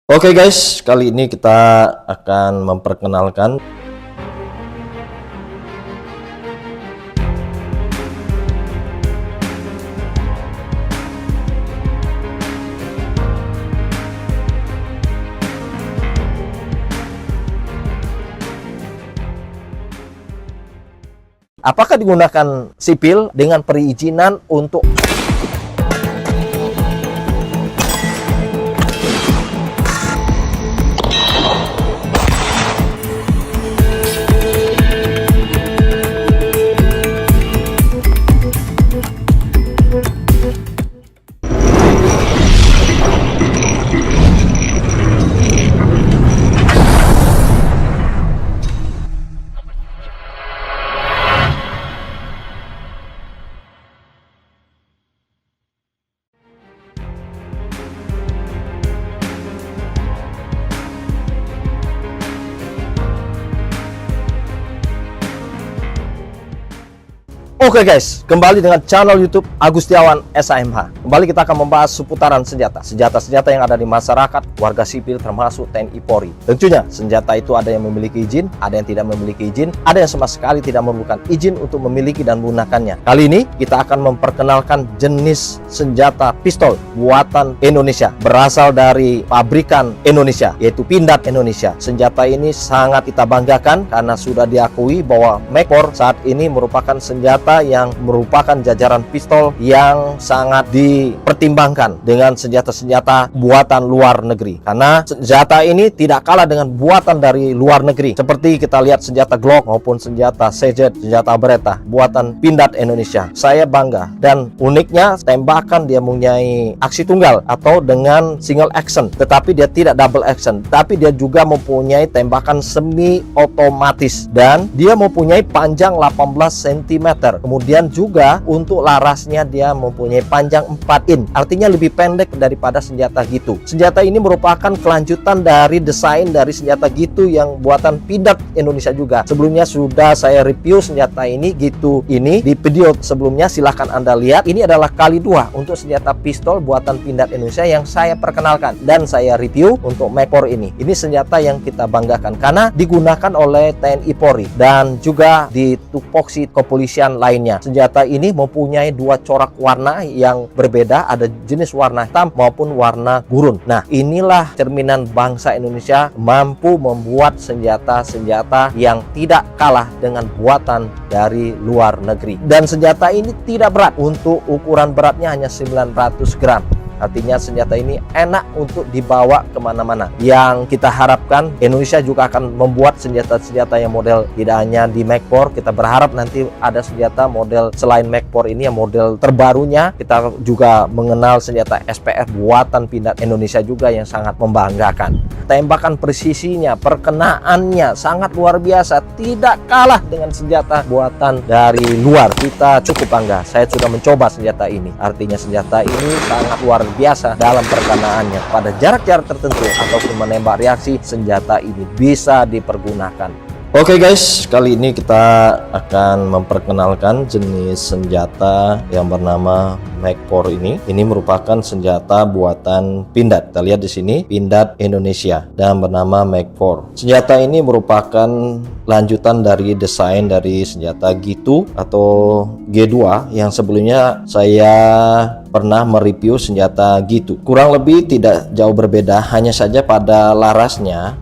Oke guys, kali ini kita akan memperkenalkan apakah digunakan sipil dengan perizinan untuk Oke guys, kembali dengan channel YouTube Agustiawan SHMH. Kembali kita akan membahas seputaran senjata yang ada di masyarakat, warga sipil termasuk TNI Polri. Tentunya senjata itu ada yang memiliki izin, ada yang tidak memiliki izin, ada yang sama sekali tidak memerlukan izin untuk memiliki dan menggunakannya. Kali ini kita akan memperkenalkan jenis senjata pistol buatan Indonesia, berasal dari pabrikan Indonesia, yaitu Pindad Indonesia. Senjata ini sangat kita banggakan karena sudah diakui bahwa Magpor saat ini merupakan senjata yang merupakan jajaran pistol yang sangat dipertimbangkan dengan senjata-senjata buatan luar negeri, karena senjata ini tidak kalah dengan buatan dari luar negeri. Seperti kita lihat senjata Glock maupun senjata CZ, senjata Beretta buatan Pindad Indonesia. Saya bangga, dan uniknya tembakan dia mempunyai aksi tunggal atau dengan single action, tetapi dia tidak double action, tapi dia juga mempunyai tembakan semi otomatis dan dia mempunyai panjang 18 cm. Kemudian juga untuk larasnya dia mempunyai panjang 4 in, artinya lebih pendek daripada senjata gitu. Senjata ini merupakan kelanjutan dari desain dari senjata gitu yang buatan Pindad Indonesia juga. Sebelumnya sudah saya review senjata ini gitu ini di video sebelumnya, silahkan Anda lihat. Ini adalah kali 2 untuk senjata pistol buatan Pindad Indonesia yang saya perkenalkan dan saya review untuk Magpor ini. Ini senjata yang kita banggakan karena digunakan oleh TNI Polri dan juga di tupoksi kepolisian lainnya. Senjata ini mempunyai 2 corak warna yang berbeda, ada jenis warna hitam maupun warna gurun. Nah, inilah cerminan bangsa Indonesia mampu membuat senjata-senjata yang tidak kalah dengan buatan dari luar negeri. Dan senjata ini tidak berat, untuk ukuran beratnya hanya 900 gram. Artinya senjata ini enak untuk dibawa kemana-mana. Yang kita harapkan Indonesia juga akan membuat senjata-senjata yang model tidak hanya di Magpor. Kita berharap nanti ada senjata model selain Magpor ini, yang model terbarunya. Kita juga mengenal senjata SPF buatan Pindad Indonesia juga yang sangat membanggakan. Tembakan presisinya, perkenaannya sangat luar biasa, tidak kalah dengan senjata buatan dari luar. Kita cukup bangga. Saya sudah mencoba senjata ini. Artinya senjata ini sangat luar biasa dalam perkenaannya. Pada jarak-jarak tertentu ataupun menembak reaksi, senjata ini bisa dipergunakan. Oke guys, kali ini kita akan memperkenalkan jenis senjata yang bernama Magpor ini. Ini merupakan senjata buatan Pindad. Kita lihat di sini Pindad Indonesia dan bernama Magpor. Senjata ini merupakan lanjutan dari desain dari senjata Gitu atau G2 yang sebelumnya saya pernah mereview senjata Gitu. Kurang lebih tidak jauh berbeda, hanya saja pada larasnya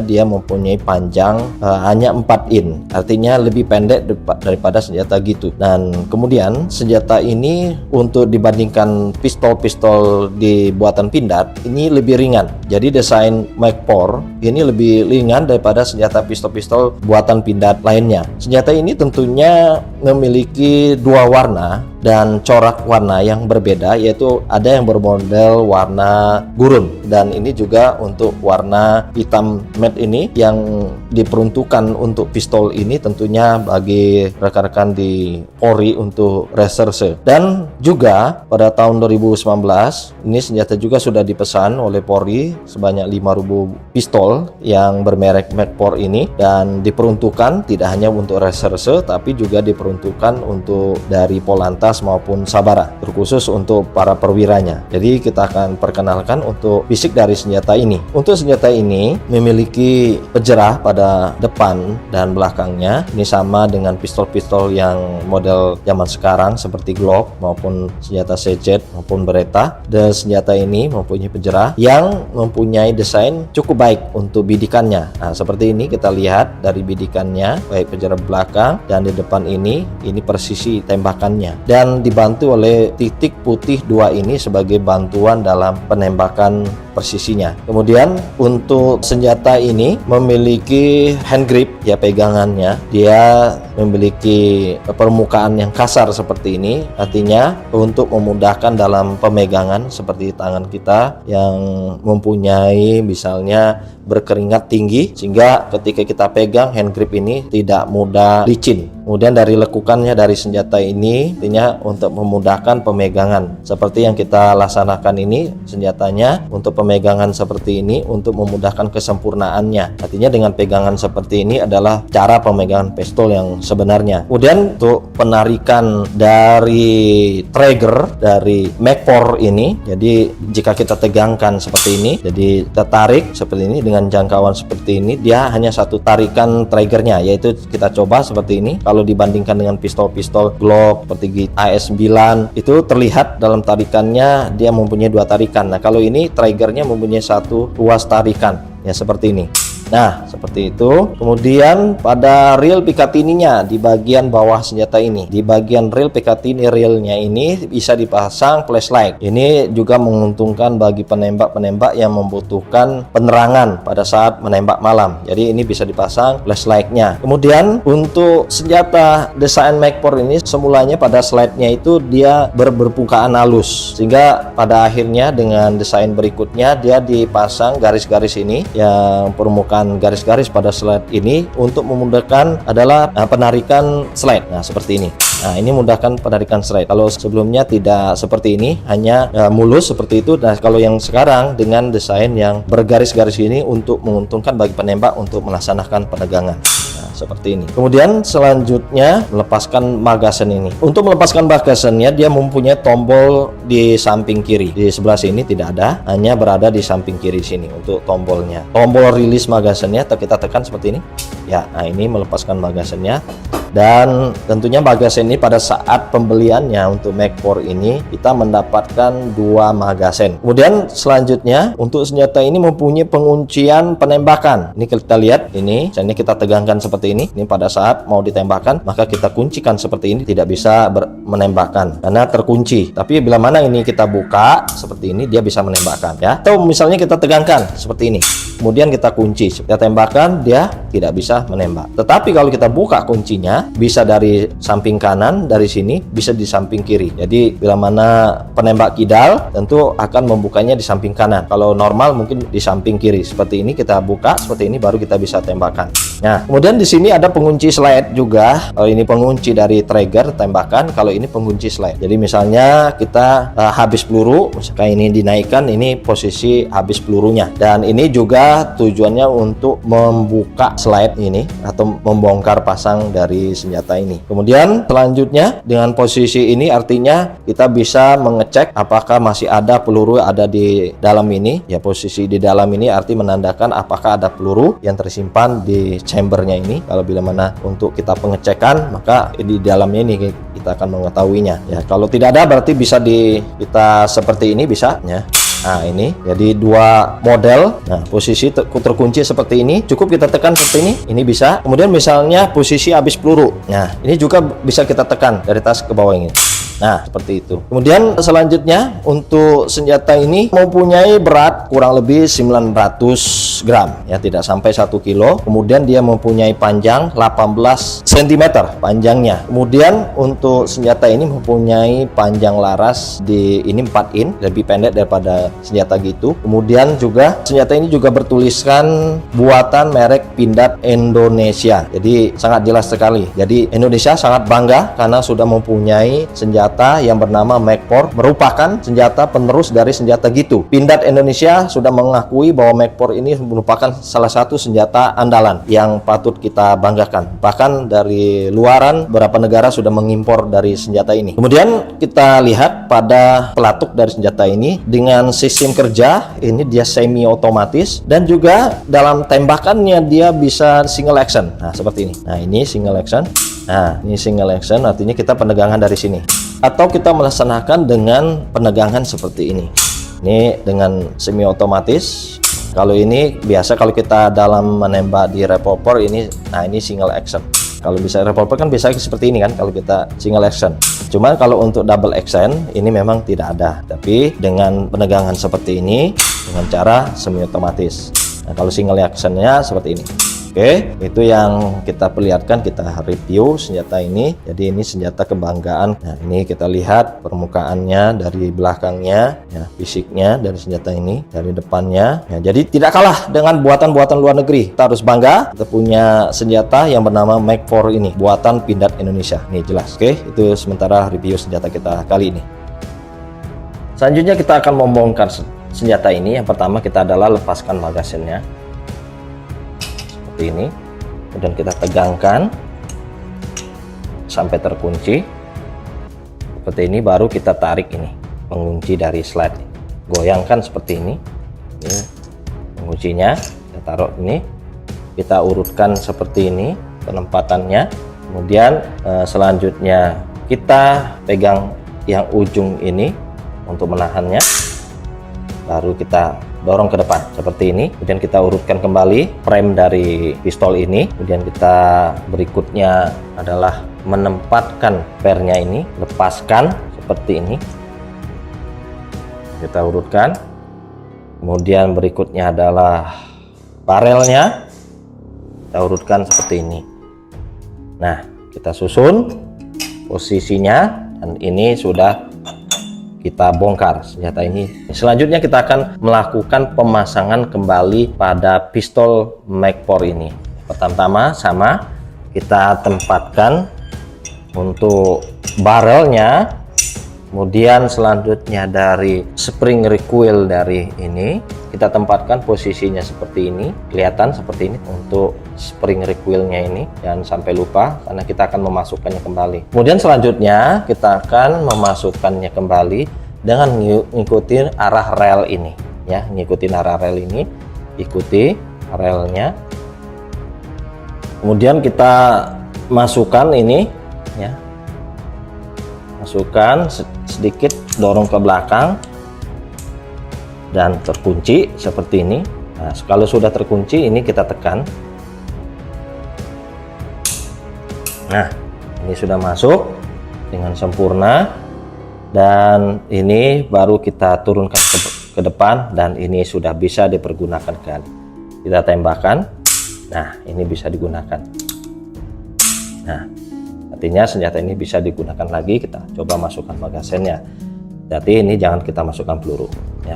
dia mempunyai panjang hanya 4 in, artinya lebih pendek daripada senjata Gitu. Dan kemudian senjata ini untuk dibandingkan pistol-pistol di buatan Pindad ini lebih ringan. Jadi desain Magpor ini lebih ringan daripada senjata pistol-pistol buatan Pindad lainnya. Senjata ini tentunya memiliki 2 warna dan corak warna yang berbeda, yaitu ada yang bermodel warna gurun dan ini juga untuk warna hitam matte ini yang diperuntukkan untuk pistol ini tentunya bagi rekan-rekan di Polri untuk reserse. Dan juga pada tahun 2019 ini senjata juga sudah dipesan oleh Polri sebanyak 5.000 pistol yang bermerek Magpor ini, dan diperuntukkan tidak hanya untuk reserse tapi juga diperuntukkan diperuntukkan untuk dari Polantas maupun Sabara, terkhusus untuk para perwiranya. Jadi kita akan perkenalkan untuk fisik dari senjata ini. Untuk senjata ini memiliki penjerah pada depan dan belakangnya. Ini sama dengan pistol-pistol yang model zaman sekarang seperti Glock maupun senjata CZ maupun Beretta. Dan senjata ini mempunyai penjerah yang mempunyai desain cukup baik untuk bidikannya. Nah, seperti ini kita lihat dari bidikannya, baik penjerah belakang dan di depan ini persisi tembakannya, dan dibantu oleh titik putih 2 ini sebagai bantuan dalam penembakan persisinya. Kemudian untuk senjata ini memiliki hand grip, ya pegangannya dia memiliki permukaan yang kasar seperti ini, artinya untuk memudahkan dalam pemegangan seperti tangan kita yang mempunyai misalnya berkeringat tinggi, sehingga ketika kita pegang hand grip ini tidak mudah licin. Kemudian dari lekukannya dari senjata ini artinya untuk memudahkan pemegangan seperti yang kita laksanakan ini, senjatanya untuk pemegangan seperti ini untuk memudahkan kesempurnaannya. Artinya dengan pegangan seperti ini adalah cara pemegangan pistol yang sebenarnya. Kemudian untuk penarikan dari trigger dari Magpor ini, jadi jika kita tegangkan seperti ini, jadi kita tarik seperti ini dengan jangkauan seperti ini, dia hanya satu tarikan triggernya, yaitu kita coba seperti ini. Kalau dibandingkan dengan pistol-pistol Glock seperti AS9 itu terlihat dalam tarikannya dia mempunyai 2 tarikan. Nah, kalau ini triggernya mempunyai 1 ruas tarikan, ya seperti ini. Nah, seperti itu. Kemudian pada reel Picatinny-nya di bagian bawah senjata ini, di bagian reel Picatinny reelnya ini bisa dipasang flashlight. Ini juga menguntungkan bagi penembak-penembak yang membutuhkan penerangan pada saat menembak malam. Jadi ini bisa dipasang flashlight-nya. Kemudian untuk senjata desain Magpor ini semulanya pada slide-nya itu dia berpermukaan halus, sehingga pada akhirnya dengan desain berikutnya dia dipasang garis-garis ini yang permukaan garis-garis pada slide ini untuk memudahkan adalah penarikan slide. Nah, seperti ini. Nah, ini mudahkan penarikan slide. Kalau sebelumnya tidak seperti ini, hanya mulus seperti itu. Nah, kalau yang sekarang dengan desain yang bergaris-garis ini untuk menguntungkan bagi penembak untuk melaksanakan penegangan. Nah, seperti ini. Kemudian selanjutnya melepaskan magazen ini. Untuk melepaskan magazennya dia mempunyai tombol di samping kiri. Di sebelah sini tidak ada, hanya berada di samping kiri sini untuk tombolnya. Tombol rilis magazennya kita tekan seperti ini. Ya, nah ini melepaskan magazennya. Dan tentunya magazen ini pada saat pembeliannya untuk Magpor ini kita mendapatkan 2 magazen. Kemudian selanjutnya untuk senjata ini mempunyai penguncian penembakan. Ini kita lihat ini, misalnya kita tegangkan seperti ini. Ini pada saat mau ditembakkan maka kita kuncikan seperti ini, tidak bisa menembakkan karena terkunci. Tapi bila mana ini kita buka seperti ini, dia bisa menembakkan, ya. Atau misalnya kita tegangkan seperti ini, kemudian kita kunci, kita tembakkan, dia tidak bisa menembak. Tetapi kalau kita buka kuncinya, bisa dari samping kanan, dari sini, bisa di samping kiri. Jadi bila mana penembak kidal tentu akan membukanya di samping kanan. Kalau normal mungkin di samping kiri. Seperti ini kita buka, seperti ini baru kita bisa tembakkan. Nah, kemudian di sini ada pengunci slide juga. Kalau ini pengunci dari trigger tembakan, kalau ini pengunci slide. Jadi misalnya kita habis peluru, misalkan ini dinaikkan, ini posisi habis pelurunya. Dan ini juga tujuannya untuk membuka slide ini atau membongkar pasang dari senjata ini. Kemudian selanjutnya dengan posisi ini artinya kita bisa mengecek apakah masih ada peluru ada di dalam ini. Ya, posisi di dalam ini arti menandakan apakah ada peluru yang tersimpan di chambernya ini. Kalau bila mana untuk kita pengecekan, maka di dalamnya ini kita akan mengetahuinya. Ya, kalau tidak ada berarti bisa kita seperti ini bisa, ya. Nah, ini jadi 2 model. Nah, posisi terkunci seperti ini, cukup kita tekan seperti ini bisa. Kemudian misalnya posisi habis peluru. Nah, ini juga bisa kita tekan dari atas ke bawah ini. Nah, seperti itu. Kemudian selanjutnya untuk senjata ini mempunyai berat kurang lebih 900 gram, ya, tidak sampai 1 kilo. Kemudian dia mempunyai panjang 18 cm panjangnya. Kemudian untuk senjata ini mempunyai panjang laras di ini 4 in, lebih pendek daripada senjata gitu. Kemudian juga senjata ini juga bertuliskan buatan merek Pindad Indonesia. Jadi sangat jelas sekali. Jadi Indonesia sangat bangga karena sudah mempunyai senjata senjata yang bernama Magpor, merupakan senjata penerus dari senjata Gitu. Pindad Indonesia sudah mengakui bahwa Magpor ini merupakan salah satu senjata andalan yang patut kita banggakan. Bahkan dari luaran beberapa negara sudah mengimpor dari senjata ini. Kemudian kita lihat pada pelatuk dari senjata ini dengan sistem kerja ini dia semi otomatis, dan juga dalam tembakannya dia bisa single action. Nah, seperti ini. Nah, ini single action. Nah, ini single action artinya kita penegangan dari sini. Atau kita melaksanakan dengan penegangan seperti ini. Ini dengan semi otomatis. Kalau ini biasa kalau kita dalam menembak di revolver ini, nah ini single action. Kalau bisa revolver kan biasanya seperti ini kan kalau kita single action. Cuman kalau untuk double action ini memang tidak ada. Tapi dengan penegangan seperti ini dengan cara semi otomatis. Nah, kalau single actionnya seperti ini. Oke, itu yang kita perlihatkan, kita review senjata ini. Jadi ini senjata kebanggaan. Nah, ini kita lihat permukaannya dari belakangnya, ya, fisiknya dari senjata ini, dari depannya. Ya, jadi tidak kalah dengan buatan-buatan luar negeri. Kita harus bangga kita punya senjata yang bernama Magpor ini, buatan Pindad Indonesia. Ini jelas. Oke, itu sementara review senjata kita kali ini. Selanjutnya kita akan membongkar senjata ini. Yang pertama kita adalah lepaskan magasinnya. Ini kemudian kita tegangkan sampai terkunci seperti ini, baru kita tarik ini pengunci dari slide, goyangkan seperti ini penguncinya, kita taruh ini, kita urutkan seperti ini penempatannya. Kemudian selanjutnya kita pegang yang ujung ini untuk menahannya, baru kita dorong ke depan seperti ini. Kemudian kita urutkan kembali frame dari pistol ini. Kemudian kita berikutnya adalah menempatkan pernya ini, lepaskan seperti ini, kita urutkan. Kemudian berikutnya adalah barelnya, kita urutkan seperti ini. Nah, kita susun posisinya, dan ini sudah kita bongkar senjata ini. Selanjutnya kita akan melakukan pemasangan kembali pada pistol Magpor ini. Pertama sama kita tempatkan untuk barrelnya, kemudian selanjutnya dari spring recoil dari ini kita tempatkan posisinya seperti ini, kelihatan seperti ini untuk spring recoilnya ini. Jangan sampai lupa karena kita akan memasukkannya kembali. Kemudian selanjutnya kita akan memasukkannya kembali dengan ngikutin arah rel ini, ya, ngikutin arah rel ini, ikuti relnya. Kemudian kita masukkan ini, ya, masukkan sedikit, dorong ke belakang dan terkunci seperti ini. Nah, kalau sudah terkunci ini kita tekan. Nah, ini sudah masuk dengan sempurna, dan ini baru kita turunkan ke depan, dan ini sudah bisa dipergunakan kembali. Kita tembakkan. Nah, ini bisa digunakan. Nah, artinya senjata ini bisa digunakan lagi. Kita coba masukkan magasinnya. Jadi ini jangan kita masukkan peluru, ya.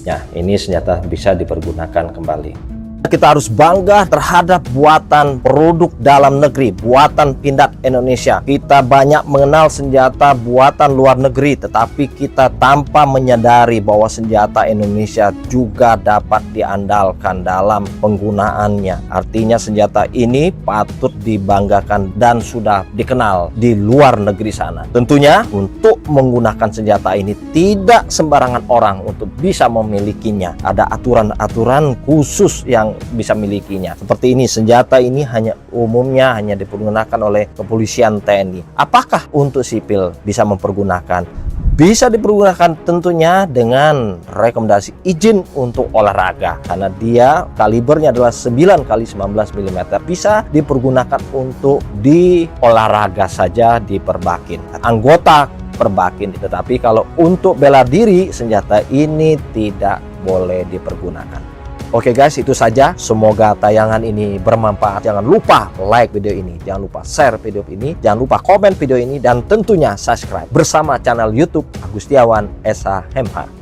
Ya, ini senjata bisa dipergunakan kembali. Kita harus bangga terhadap buatan produk dalam negeri, buatan Pindad Indonesia. Kita banyak mengenal senjata buatan luar negeri, tetapi kita tanpa menyadari bahwa senjata Indonesia juga dapat diandalkan dalam penggunaannya. Artinya senjata ini patut dibanggakan dan sudah dikenal di luar negeri sana. Tentunya untuk menggunakan senjata ini tidak sembarangan orang untuk bisa memilikinya. Ada aturan-aturan khusus yang bisa milikinya. Seperti ini, senjata ini umumnya hanya dipergunakan oleh kepolisian TNI. Apakah untuk sipil bisa mempergunakan? Bisa dipergunakan tentunya dengan rekomendasi izin untuk olahraga, karena dia kalibernya adalah 9x19 mm. Bisa dipergunakan untuk di olahraga saja, di perbakin, anggota perbakin. Tetapi kalau untuk bela diri, senjata ini tidak boleh dipergunakan. Oke guys, itu saja. Semoga tayangan ini bermanfaat. Jangan lupa like video ini, jangan lupa share video ini, jangan lupa komen video ini, dan tentunya subscribe bersama channel YouTube Agustiawan SHMH.